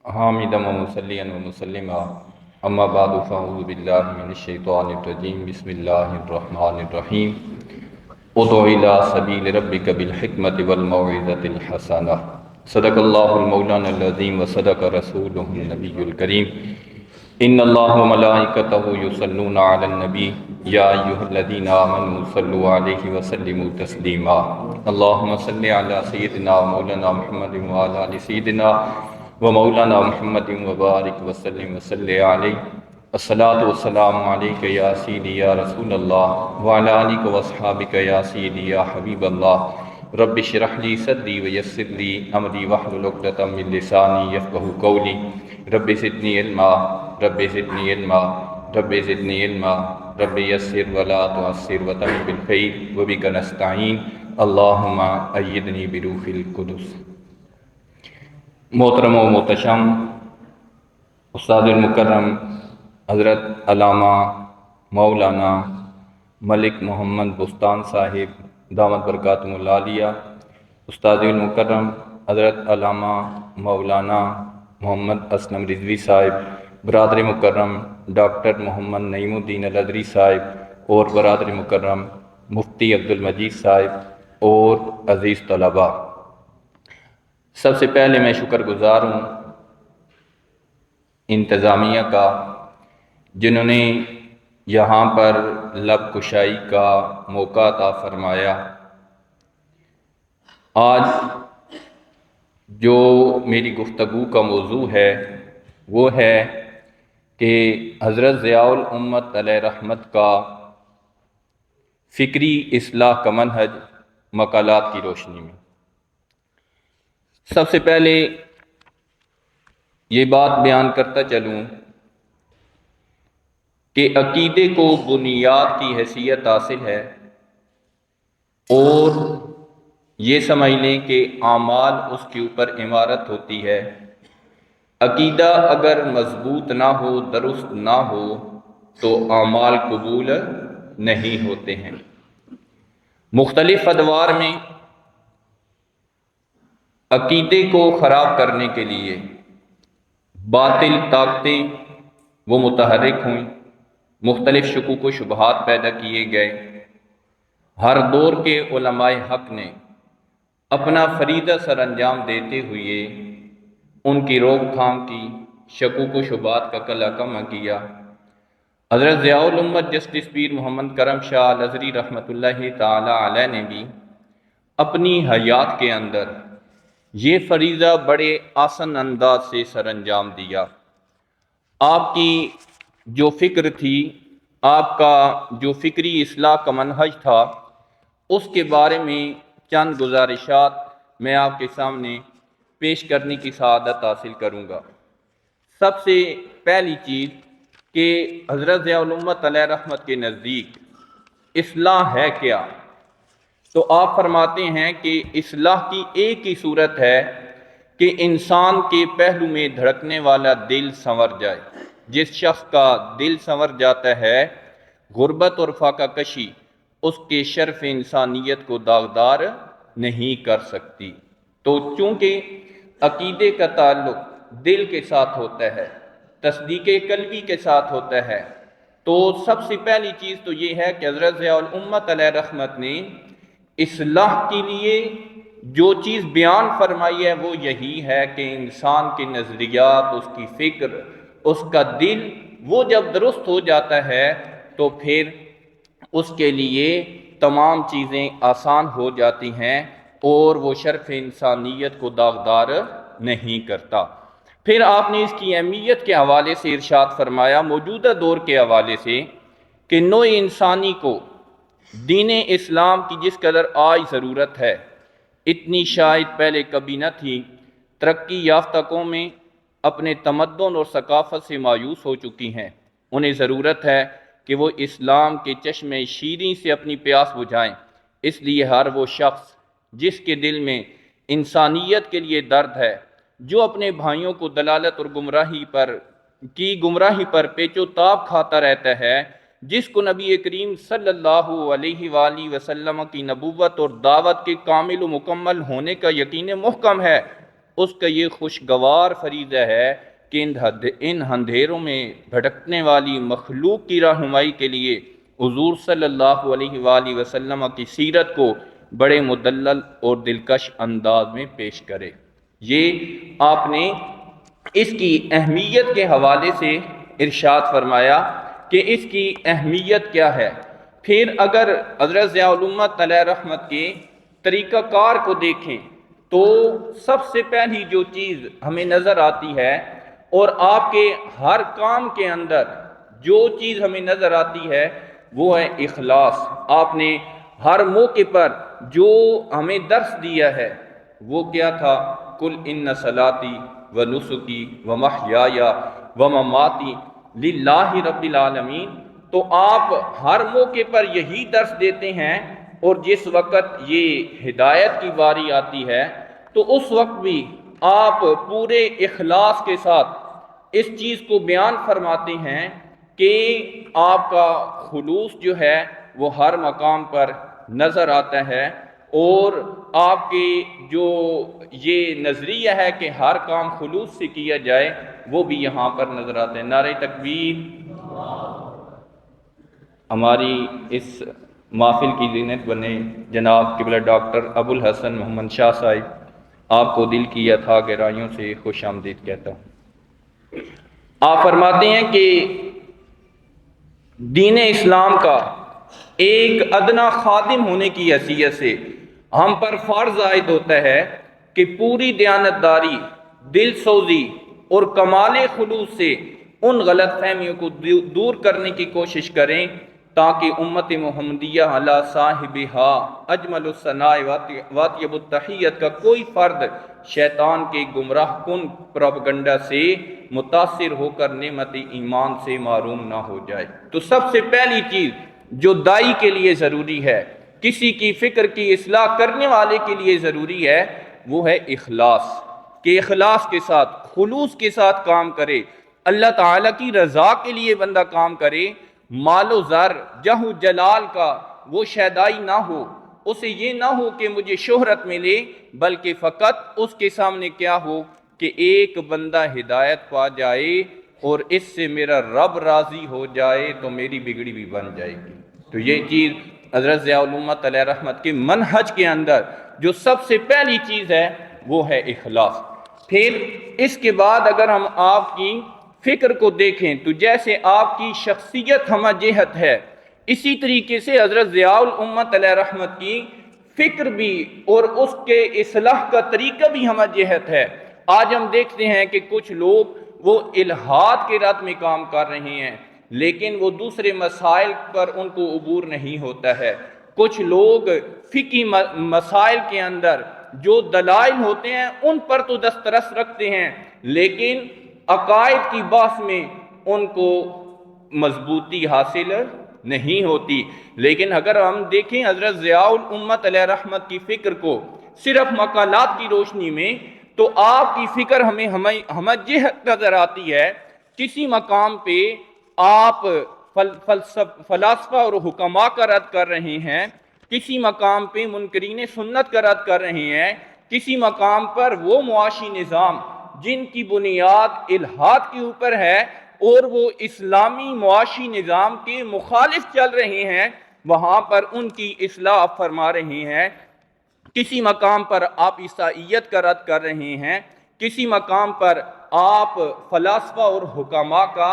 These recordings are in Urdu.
حامدا ومصلیا ومسلما اما بعد فاعوذ باللہ من الشیطان الرجیم بسم اللہ الرحمن الرحیم ادع الی سبیل ربک بالحکمت والموعظۃ الحسنہ صدق اللہ المولانا العظیم وصدق رسولہ النبی الکریم ان اللہ وملائکتہ یصلون علی النبی یا ایھا الذین آمنوا صلوا علیہ وسلموا تسلیما اللہم صل علی سیدنا مولانا محمد وعلی آل سیدنا ومولانا محمد وبارک وسلم وصلی علیہ الصلاۃ والسلام علیک یا سیدی یا رسول اللہ وعلی آلک واصحابک یا سیدی یا حبیب اللہ رب اشرح لی صدری ویسر لی امری واحلل عقدۃ من لسانی یفقہوا قولی رب زدنی علما رب زدنی علما رب زدنی علما رب یسر ولا تعسر وتمم بالخیر وبک نستعین اللہم ایدنی بروح القدس۔ محترم و محتشم استاد المکرم حضرت علامہ مولانا ملک محمد بستان صاحب دامت برکاتہم العالیہ، استاد المکرم حضرت علامہ مولانا محمد اسلم رضوی صاحب، برادر مکرم ڈاکٹر محمد نعیم الدین الازہری صاحب اور برادر مکرم مفتی عبدالمجید صاحب اور عزیز طلباء، سب سے پہلے میں شکر گزار ہوں انتظامیہ کا، جنہوں نے یہاں پر لب کشائی کا موقع عطا فرمایا۔ آج جو میری گفتگو کا موضوع ہے وہ ہے کہ حضرت ضیاء الامت علیہ رحمت کا فکری اصلاح کا منہج مقالات کی روشنی میں۔ سب سے پہلے یہ بات بیان کرتا چلوں کہ عقیدے کو بنیاد کی حیثیت حاصل ہے، اور یہ سمجھ لیں کہ اعمال اس کے اوپر عمارت ہوتی ہے۔ عقیدہ اگر مضبوط نہ ہو، درست نہ ہو، تو اعمال قبول نہیں ہوتے ہیں۔ مختلف ادوار میں عقیدے کو خراب کرنے کے لیے باطل طاقتیں وہ متحرک ہوئیں، مختلف شکوک و شبہات پیدا کیے گئے۔ ہر دور کے علماء حق نے اپنا فریضہ سر انجام دیتے ہوئے ان کی روک تھام کی، شکوک و شبہات کا کلہ کما کیا۔ حضرت ضیاء الامت جسٹس پیر محمد کرم شاہ الازہری رحمۃ اللہ تعالی علیہ نے بھی اپنی حیات کے اندر یہ فریضہ بڑے آسن انداز سے سر انجام دیا۔ آپ کی جو فکر تھی، آپ کا جو فکری اصلاح کا منہج تھا، اس کے بارے میں چند گزارشات میں آپ کے سامنے پیش کرنے کی سعادت حاصل کروں گا۔ سب سے پہلی چیز کہ حضرت ضیاء الامت علیہ رحمت کے نزدیک اصلاح ہے کیا؟ تو آپ فرماتے ہیں کہ اصلاح کی ایک ہی صورت ہے کہ انسان کے پہلو میں دھڑکنے والا دل سنور جائے۔ جس شخص کا دل سنور جاتا ہے، غربت اور فاقہ کشی اس کے شرف انسانیت کو داغدار نہیں کر سکتی۔ تو چونکہ عقیدے کا تعلق دل کے ساتھ ہوتا ہے، تصدیق قلبی کے ساتھ ہوتا ہے، تو سب سے پہلی چیز تو یہ ہے کہ حضرت ضیاء الامت علیہ رحمت نے اصلاح کے لیے جو چیز بیان فرمائی ہے وہ یہی ہے کہ انسان کے نظریات، اس کی فکر، اس کا دل وہ جب درست ہو جاتا ہے تو پھر اس کے لیے تمام چیزیں آسان ہو جاتی ہیں اور وہ شرف انسانیت کو داغدار نہیں کرتا۔ پھر آپ نے اس کی اہمیت کے حوالے سے ارشاد فرمایا، موجودہ دور کے حوالے سے، کہ نوع انسانی کو دین اسلام کی جس قدر آج ضرورت ہے اتنی شاید پہلے کبھی نہ تھی۔ ترقی یافتہ قومیں اپنے تمدن اور ثقافت سے مایوس ہو چکی ہیں، انہیں ضرورت ہے کہ وہ اسلام کے چشمے شیریں سے اپنی پیاس بجھائیں۔ اس لیے ہر وہ شخص جس کے دل میں انسانیت کے لیے درد ہے، جو اپنے بھائیوں کو دلالت اور گمراہی پر پیچ و تاب کھاتا رہتا ہے، جس کو نبی کریم صلی اللہ علیہ وآلہ وسلم کی نبوت اور دعوت کے کامل و مکمل ہونے کا یقین محکم ہے، اس کا یہ خوشگوار فریضہ ہے کہ ان اندھیروں میں بھٹکنے والی مخلوق کی رہنمائی کے لیے حضور صلی اللہ علیہ وآلہ وسلم کی سیرت کو بڑے مدلل اور دلکش انداز میں پیش کرے۔ یہ آپ نے اس کی اہمیت کے حوالے سے ارشاد فرمایا کہ اس کی اہمیت کیا ہے۔ پھر اگر حضرت ضیاء الامت علیہ رحمت کے طریقہ کار کو دیکھیں تو سب سے پہلی جو چیز ہمیں نظر آتی ہے اور آپ کے ہر کام کے اندر جو چیز ہمیں نظر آتی ہے وہ ہے اخلاص۔ آپ نے ہر موقع پر جو ہمیں درس دیا ہے وہ کیا تھا؟ قل ان صلاتی و نسکی و محیای و مماتی للہ رب العالمین۔ تو آپ ہر موقع پر یہی درس دیتے ہیں، اور جس وقت یہ ہدایت کی باری آتی ہے تو اس وقت بھی آپ پورے اخلاص کے ساتھ اس چیز کو بیان فرماتے ہیں کہ آپ کا خلوص جو ہے وہ ہر مقام پر نظر آتا ہے، اور آپ کی جو یہ نظریہ ہے کہ ہر کام خلوص سے کیا جائے وہ بھی یہاں پر نظر آتا ہے۔ نعرہ تکبیر۔ ہماری اس محفل کی زینت بنے جناب قبلہ ڈاکٹر ابو الحسن محمد شاہ صاحب، آپ کو دل کی اتھا گہرائیوں سے خوش آمدید کہتا ہوں۔ آپ فرماتے ہیں کہ دین اسلام کا ایک ادنا خادم ہونے کی حیثیت سے ہم پر فرض عائد ہوتا ہے کہ پوری دیانتداری، دل سوزی اور کمال خلوص سے ان غلط فہمیوں کو دور کرنے کی کوشش کریں تاکہ امت محمدیہ علی صاحبہا اجمل الثناء واطیب التحیت کا کوئی فرد شیطان کے گمراہ کن پروپیگنڈا سے متاثر ہو کر نعمت ایمان سے محروم نہ ہو جائے۔ تو سب سے پہلی چیز جو دائی کے لیے ضروری ہے، کسی کی فکر کی اصلاح کرنے والے کے لیے ضروری ہے، وہ ہے اخلاص، کہ اخلاص کے ساتھ، خلوص کے ساتھ کام کرے، اللہ تعالیٰ کی رضا کے لیے بندہ کام کرے، مال و زر، جہ و جلال کا وہ شیدائی نہ ہو، اسے یہ نہ ہو کہ مجھے شہرت ملے، بلکہ فقط اس کے سامنے کیا ہو کہ ایک بندہ ہدایت پا جائے اور اس سے میرا رب راضی ہو جائے تو میری بگڑی بھی بن جائے گی۔ تو یہ چیز حضرت ضیاء الامت علیہ رحمت کے منہج کے اندر جو سب سے پہلی چیز ہے وہ ہے اخلاص۔ پھر اس کے بعد اگر ہم آپ کی فکر کو دیکھیں تو جیسے آپ کی شخصیت ہمہ جہت ہے، اسی طریقے سے حضرت ضیاء الامت علیہ رحمت کی فکر بھی اور اس کے اصلاح کا طریقہ بھی ہمہ جہت ہے۔ آج ہم دیکھتے ہیں کہ کچھ لوگ وہ الہاد کے رد میں کام کر رہے ہیں، لیکن وہ دوسرے مسائل پر ان کو عبور نہیں ہوتا ہے۔ کچھ لوگ فقہی مسائل کے اندر جو دلائل ہوتے ہیں ان پر تو دسترس رکھتے ہیں، لیکن عقائد کی بحث میں ان کو مضبوطی حاصل نہیں ہوتی۔ لیکن اگر ہم دیکھیں حضرت ضیاء الامت علیہ رحمت کی فکر کو صرف مقالات کی روشنی میں، تو آپ کی فکر ہمیں ہمہ جہت نظر آتی ہے۔ کسی مقام پہ آپ فلاسفہ اور حکماء کا رد کر رہے ہیں، کسی مقام پہ منکرین سنت کا رد کر رہے ہیں، کسی مقام پر وہ معاشی نظام جن کی بنیاد الہاد کے اوپر ہے اور وہ اسلامی معاشی نظام کے مخالف چل رہے ہیں، وہاں پر ان کی اصلاح فرما رہے ہیں۔ کسی مقام پر آپ عیسائیت کا رد کر رہے ہیں، کسی مقام پر آپ فلاسفہ اور حکماء کا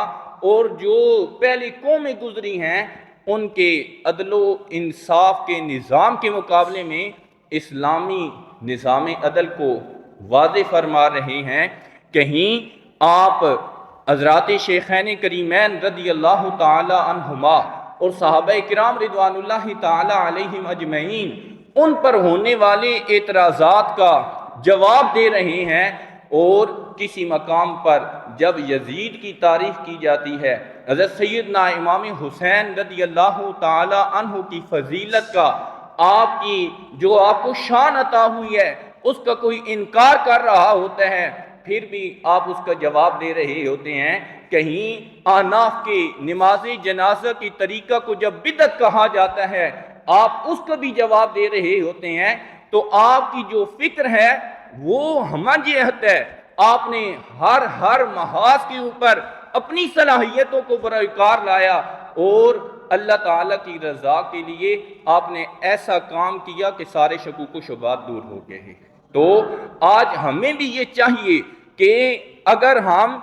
اور جو پہلی قومیں گزری ہیں ان کے عدل و انصاف کے نظام کے مقابلے میں اسلامی نظام عدل کو واضح فرما رہے ہیں۔ کہیں آپ حضرات شیخین کریمین رضی اللہ تعالی عنہما اور صحابہ کرام رضوان اللہ تعالی علیہم اجمعین ان پر ہونے والے اعتراضات کا جواب دے رہے ہیں، اور کسی مقام پر جب یزید کی تعریف کی جاتی ہے، حضرت سیدنا امام حسین رضی اللہ تعالی عنہ کی فضیلت کا، آپ کی جو آپ کو شان عطا ہوئی ہے اس کا کوئی انکار کر رہا ہوتا ہے، پھر بھی آپ اس کا جواب دے رہے ہوتے ہیں۔ کہیں احناف کی نماز جنازہ کی طریقہ کو جب بدعت کہا جاتا ہے، آپ اس کا بھی جواب دے رہے ہوتے ہیں۔ تو آپ کی جو فکر ہے وہ ہمج عہد ہے۔ آپ نے ہر محاذ کے اوپر اپنی صلاحیتوں کو بروکار لایا اور اللہ تعالیٰ کی رضا کے لیے آپ نے ایسا کام کیا کہ سارے شکوک و شبہات دور ہو گئے ہیں۔ تو آج ہمیں بھی یہ چاہیے کہ اگر ہم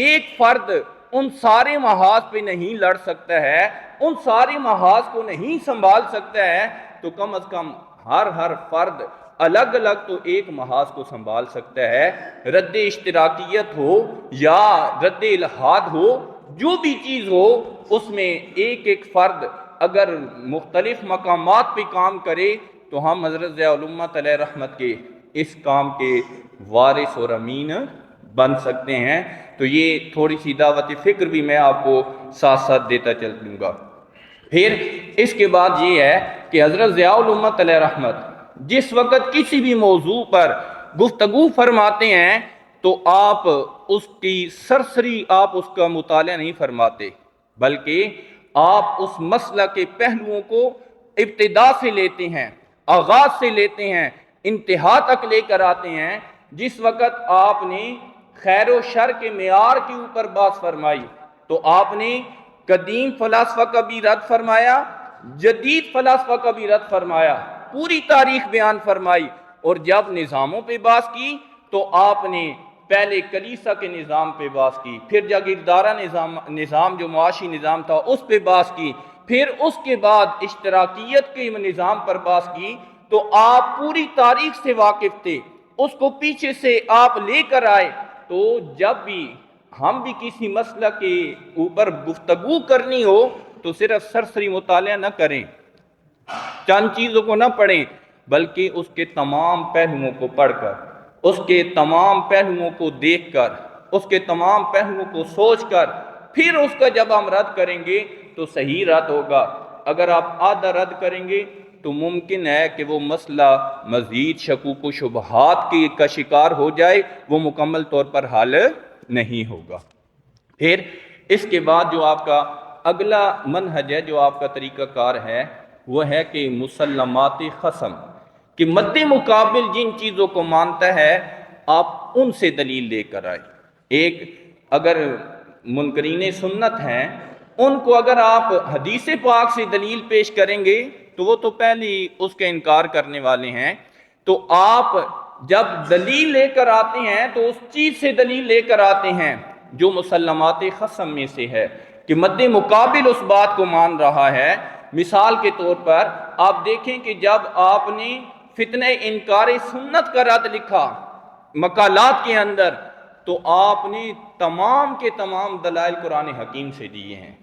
ایک فرد ان سارے محاذ پہ نہیں لڑ سکتا ہے، ان سارے محاذ کو نہیں سنبھال سکتا ہے، تو کم از کم ہر فرد الگ الگ تو ایک محاذ کو سنبھال سکتا ہے۔ رد اشتراکیت ہو یا رد الحاد ہو، جو بھی چیز ہو، اس میں ایک فرد اگر مختلف مقامات پہ کام کرے تو ہم حضرت ضیاء الامت علیہ رحمت کے اس کام کے وارث اور امین بن سکتے ہیں۔ تو یہ تھوڑی سی دعوت فکر بھی میں آپ کو ساتھ ساتھ دیتا چل دوں گا۔ پھر اس کے بعد یہ ہے کہ حضرت ضیاء الامت علیہ رحمت جس وقت کسی بھی موضوع پر گفتگو فرماتے ہیں تو آپ اس کی سرسری آپ اس کا مطالعہ نہیں فرماتے، بلکہ آپ اس مسئلہ کے پہلوؤں کو ابتدا سے لیتے ہیں، آغاز سے لیتے ہیں، انتہا تک لے کر آتے ہیں۔ جس وقت آپ نے خیر و شر کے معیار کے اوپر بات فرمائی تو آپ نے قدیم فلاسفہ کا بھی رد فرمایا، جدید فلاسفہ کا بھی رد فرمایا، پوری تاریخ بیان فرمائی، اور جب نظاموں پہ بات کی تو آپ نے پہلے کلیسا کے نظام پہ بات کی، پھر جاگیردارہ نظام جو معاشی نظام تھا اس پہ بات کی، پھر اس کے بعد اشتراکیت کے نظام پر بات کی۔ تو آپ پوری تاریخ سے واقف تھے، اس کو پیچھے سے آپ لے کر آئے۔ تو جب بھی ہم بھی کسی مسئلہ کے اوپر گفتگو کرنی ہو تو صرف سرسری مطالعہ نہ کریں، چند چیزوں کو نہ پڑھیں، بلکہ اس کے تمام پہلوؤں کو پڑھ کر، اس کے تمام پہلوؤں کو دیکھ کر، اس کے تمام پہلوؤں کو سوچ کر پھر اس کا جب ہم رد کریں گے تو صحیح رد ہوگا۔ اگر آپ آدھا رد کریں گے تو ممکن ہے کہ وہ مسئلہ مزید شکوک و شبہات کا شکار ہو جائے، وہ مکمل طور پر حل نہیں ہوگا۔ پھر اس کے بعد جو آپ کا اگلا منہج ہے، جو آپ کا طریقہ کار ہے، وہ ہے کہ مسلمات خصم، کہ مد مقابل جن چیزوں کو مانتا ہے آپ ان سے دلیل لے کر آئے۔ ایک اگر منکرین سنت ہیں، ان کو اگر آپ حدیث پاک سے دلیل پیش کریں گے تو وہ تو پہلے ہی اس کے انکار کرنے والے ہیں۔ تو آپ جب دلیل لے کر آتے ہیں تو اس چیز سے دلیل لے کر آتے ہیں جو مسلمات خصم میں سے ہے، کہ مد مقابل اس بات کو مان رہا ہے۔ مثال کے طور پر آپ دیکھیں کہ جب آپ نے فتنہ انکار سنت کا رد لکھا مقالات کے اندر، تو آپ نے تمام کے تمام دلائل قرآن حکیم سے دیے ہیں،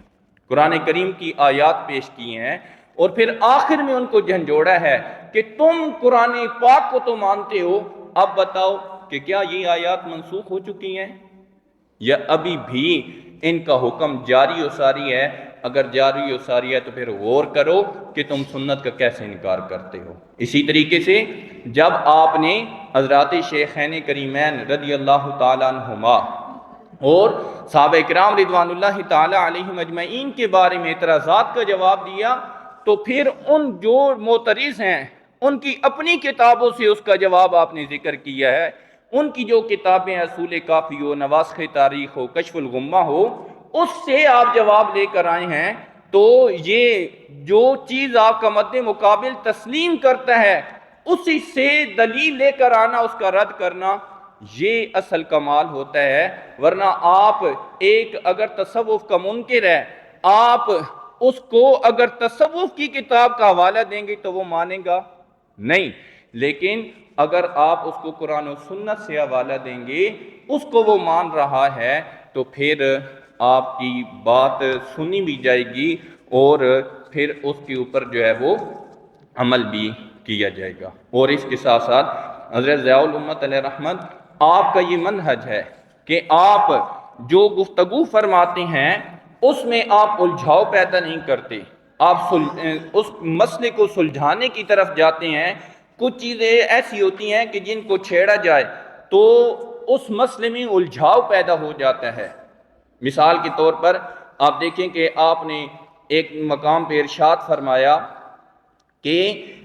قرآن کریم کی آیات پیش کی ہیں، اور پھر آخر میں ان کو جھنجھوڑا ہے کہ تم قرآن پاک کو تو مانتے ہو، اب بتاؤ کہ کیا یہ آیات منسوخ ہو چکی ہیں یا ابھی بھی ان کا حکم جاری و ساری ہے؟ اگر جاری و ساری ہے تو پھر غور کرو کہ تم سنت کا کیسے انکار کرتے ہو۔ اسی طریقے سے جب آپ نے حضرات شیخین کریمین رضی اللہ تعالیٰ عنہما اور صحابہ کرام رضوان اللہ تعالیٰ علیہم اجمعین کے بارے میں اعتراضات کا جواب دیا، تو پھر ان جو معترض ہیں ان کی اپنی کتابوں سے اس کا جواب آپ نے ذکر کیا ہے۔ ان کی جو کتابیں اصول کافی ہو، نواسخ تاریخ ہو، کشف الغمہ ہو، اس سے آپ جواب لے کر آئے ہیں۔ تو یہ جو چیز آپ کا مد مقابل تسلیم کرتا ہے اسی سے دلیل لے کر آنا، اس کا رد کرنا، یہ اصل کمال ہوتا ہے۔ ورنہ آپ ایک اگر تصوف کا منکر ہے، آپ اس کو اگر تصوف کی کتاب کا حوالہ دیں گے تو وہ مانے گا نہیں، لیکن اگر آپ اس کو قرآن و سنت سے حوالہ دیں گے، اس کو وہ مان رہا ہے، تو پھر آپ کی بات سنی بھی جائے گی اور پھر اس کے اوپر جو ہے وہ عمل بھی کیا جائے گا۔ اور اس کے ساتھ ساتھ حضرت ضیاء الامت علیہ رحمت آپ کا یہ منہج ہے کہ آپ جو گفتگو فرماتے ہیں اس میں آپ الجھاؤ پیدا نہیں کرتے، آپ اس مسئلے کو سلجھانے کی طرف جاتے ہیں۔ کچھ چیزیں ایسی ہوتی ہیں کہ جن کو چھیڑا جائے تو اس مسئلے میں الجھاؤ پیدا ہو جاتا ہے۔ مثال کے طور پر آپ دیکھیں کہ آپ نے ایک مقام پہ ارشاد فرمایا کہ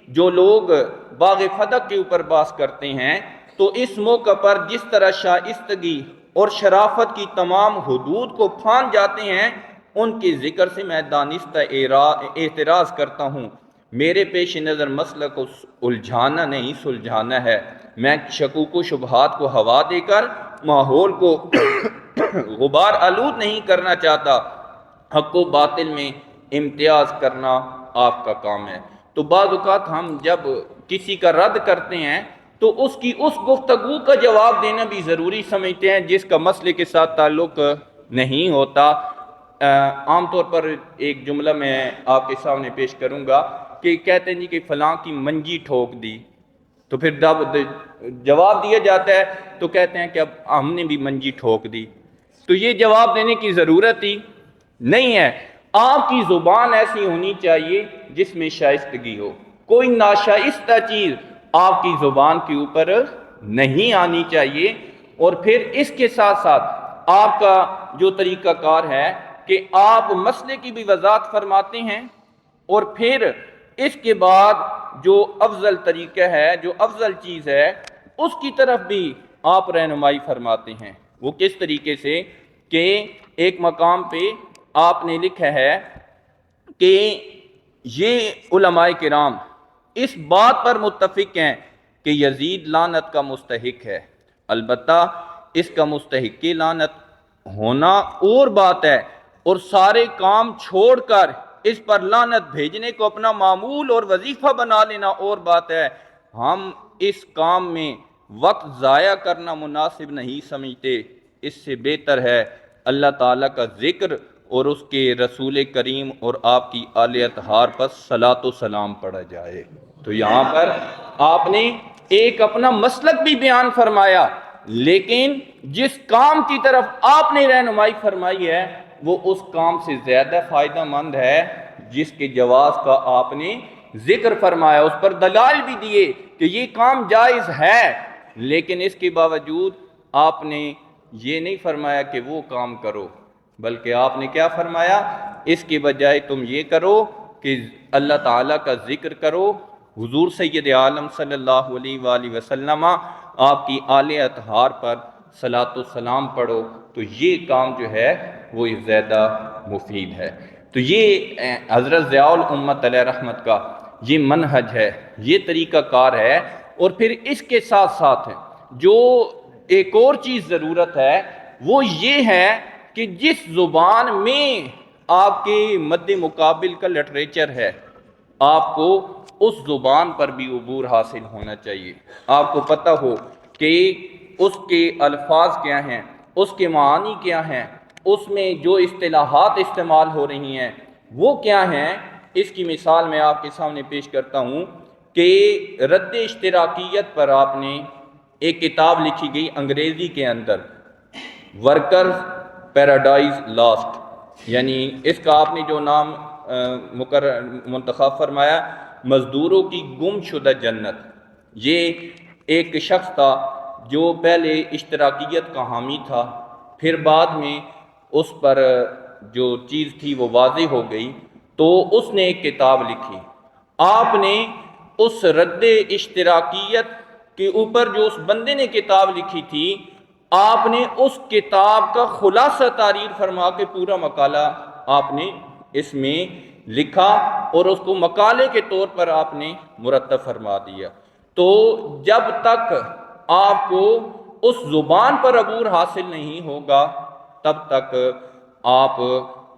جو لوگ باغ فدق کے اوپر بحث کرتے ہیں تو اس موقع پر جس طرح شائستگی اور شرافت کی تمام حدود کو پھان جاتے ہیں، ان کے ذکر سے میں دانستہ اعتراض کرتا ہوں۔ میرے پیش نظر مسئلہ کو الجھانا نہیں سلجھانا ہے۔ میں شکوک و شبہات کو ہوا دے کر ماحول کو غبار آلود نہیں کرنا چاہتا۔ حق و باطل میں امتیاز کرنا آپ کا کام ہے۔ تو بعض اوقات ہم جب کسی کا رد کرتے ہیں تو اس کی اس گفتگو کا جواب دینا بھی ضروری سمجھتے ہیں جس کا مسئلے کے ساتھ تعلق نہیں ہوتا۔ عام طور پر ایک جملہ میں آپ کے سامنے پیش کروں گا کہ کہتے ہیں جی کہ فلاں کی منجی ٹھوک دی، تو پھر جب جواب دیا جاتا ہے تو کہتے ہیں کہ اب ہم نے بھی منجی ٹھوک دی۔ تو یہ جواب دینے کی ضرورت ہی نہیں ہے۔ آپ کی زبان ایسی ہونی چاہیے جس میں شائستگی ہو، کوئی ناشائستہ چیز آپ کی زبان کے اوپر نہیں آنی چاہیے۔ اور پھر اس کے ساتھ ساتھ آپ کا جو طریقہ کار ہے کہ آپ مسئلے کی بھی وضاحت فرماتے ہیں، اور پھر اس کے بعد جو افضل طریقہ ہے، جو افضل چیز ہے، اس کی طرف بھی آپ رہنمائی فرماتے ہیں۔ وہ کس طریقے سے کہ ایک مقام پہ آپ نے لکھا ہے کہ یہ علماء کرام اس بات پر متفق ہیں کہ یزید لعنت کا مستحق ہے، البتہ اس کا مستحق لعنت ہونا اور بات ہے، اور سارے کام چھوڑ کر اس پر لعنت بھیجنے کو اپنا معمول اور وظیفہ بنا لینا اور بات ہے۔ ہم اس کام میں وقت ضائع کرنا مناسب نہیں سمجھتے۔ اس سے بہتر ہے اللہ تعالیٰ کا ذکر اور اس کے رسول کریم اور آپ کی آل اطہار پر صلاۃ و سلام پڑھا جائے۔ تو یہاں پر آپ نے ایک اپنا مسلک بھی بیان فرمایا، لیکن جس کام کی طرف آپ نے رہنمائی فرمائی ہے وہ اس کام سے زیادہ فائدہ مند ہے جس کے جواز کا آپ نے ذکر فرمایا، اس پر دلائل بھی دیے کہ یہ کام جائز ہے، لیکن اس کے باوجود آپ نے یہ نہیں فرمایا کہ وہ کام کرو، بلکہ آپ نے کیا فرمایا؟ اس کے بجائے تم یہ کرو کہ اللہ تعالیٰ کا ذکر کرو، حضور سید عالم صلی اللہ علیہ وآلہ وسلم آپ کی آل اطہار پر صلاۃ و سلام پڑھو۔ تو یہ کام جو ہے وہ زیادہ مفید ہے۔ تو یہ حضرت ضیاء الامت علیہ رحمت کا یہ منہج ہے، یہ طریقہ کار ہے۔ اور پھر اس کے ساتھ ساتھ جو ایک اور چیز ضرورت ہے وہ یہ ہے کہ جس زبان میں آپ کے مد مقابل کا لٹریچر ہے، آپ کو اس زبان پر بھی عبور حاصل ہونا چاہیے۔ آپ کو پتہ ہو کہ اس کے الفاظ کیا ہیں، اس کے معانی کیا ہیں، اس میں جو اصطلاحات استعمال ہو رہی ہیں وہ کیا ہیں۔ اس کی مثال میں آپ کے سامنے پیش کرتا ہوں کہ رد اشتراکیت پر آپ نے ایک کتاب لکھی گئی انگریزی کے اندر، ورکرز پیراڈائز لاسٹ، یعنی اس کا آپ نے جو نام منتخب فرمایا، مزدوروں کی گم شدہ جنت۔ یہ ایک شخص تھا جو پہلے اشتراکیت کا حامی تھا، پھر بعد میں اس پر جو چیز تھی وہ واضح ہو گئی تو اس نے ایک کتاب لکھی۔ آپ نے اس رد اشتراکیت کے اوپر جو اس بندے نے کتاب لکھی تھی، آپ نے اس کتاب کا خلاصہ تعریر فرما کے پورا مقالہ آپ نے اس میں لکھا اور اس کو مقالے کے طور پر آپ نے مرتب فرما دیا۔ تو جب تک آپ کو اس زبان پر عبور حاصل نہیں ہوگا تب تک آپ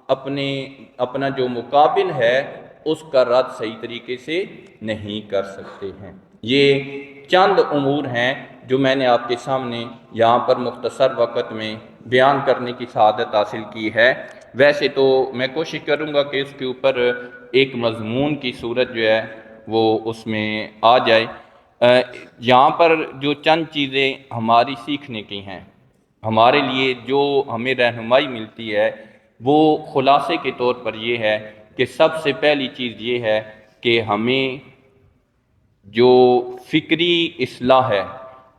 اپنا جو مقابل ہے اس کا رد صحیح طریقے سے نہیں کر سکتے ہیں۔ یہ چند امور ہیں جو میں نے آپ کے سامنے یہاں پر مختصر وقت میں بیان کرنے کی سعادت حاصل کی ہے۔ ویسے تو میں کوشش کروں گا کہ اس کے اوپر ایک مضمون کی صورت جو ہے وہ اس میں آ جائے۔ یہاں پر جو چند چیزیں ہماری سیکھنے کی ہیں، ہمارے لیے جو ہمیں رہنمائی ملتی ہے وہ خلاصے کے طور پر یہ ہے کہ سب سے پہلی چیز یہ ہے کہ ہمیں جو فکری اصلاح ہے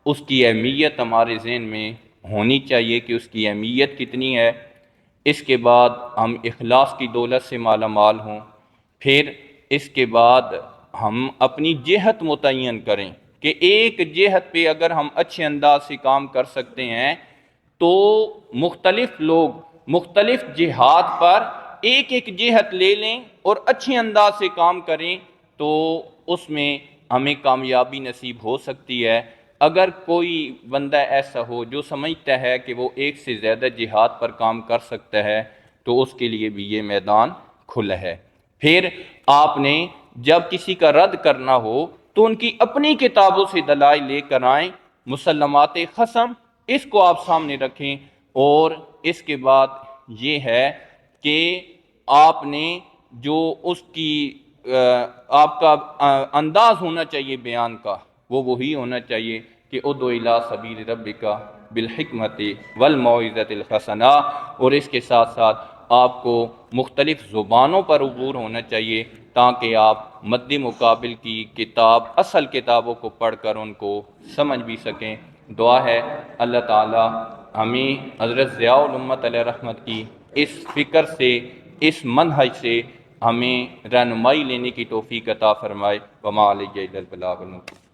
اس کی اہمیت ہمارے ذہن میں ہونی چاہیے کہ اس کی اہمیت کتنی ہے۔ اس کے بعد ہم اخلاص کی دولت سے مالا مال ہوں، پھر اس کے بعد ہم اپنی جہت متعین کریں کہ ایک جہت پہ اگر ہم اچھے انداز سے کام کر سکتے ہیں تو مختلف لوگ مختلف جہات پر ایک ایک جہت لے لیں اور اچھے انداز سے کام کریں تو اس میں ہمیں کامیابی نصیب ہو سکتی ہے۔ اگر کوئی بندہ ایسا ہو جو سمجھتا ہے کہ وہ ایک سے زیادہ جہات پر کام کر سکتا ہے تو اس کے لیے بھی یہ میدان کھلا ہے۔ پھر آپ نے جب کسی کا رد کرنا ہو تو ان کی اپنی کتابوں سے دلائل لے کر آئیں، مسلمات خصم اس کو آپ سامنے رکھیں، اور اس کے بعد یہ ہے کہ آپ نے جو اس کی آپ کا انداز ہونا چاہیے بیان کا وہ وہی ہونا چاہیے کہ ادعو الی سبیل ربک بالحکمت والموعظۃ الحسنہ، اور اس کے ساتھ ساتھ آپ کو مختلف زبانوں پر عبور ہونا چاہیے تاکہ آپ مد مقابل کی کتاب اصل کتابوں کو پڑھ کر ان کو سمجھ بھی سکیں۔ دعا ہے اللہ تعالی ہمیں حضرت ضیاء الامت علیہ رحمت کی اس فکر سے، اس منہج سے ہمیں رہنمائی لینے کی توفیق عطا فرمائے۔ وما علیہ الا البلاغ المبین۔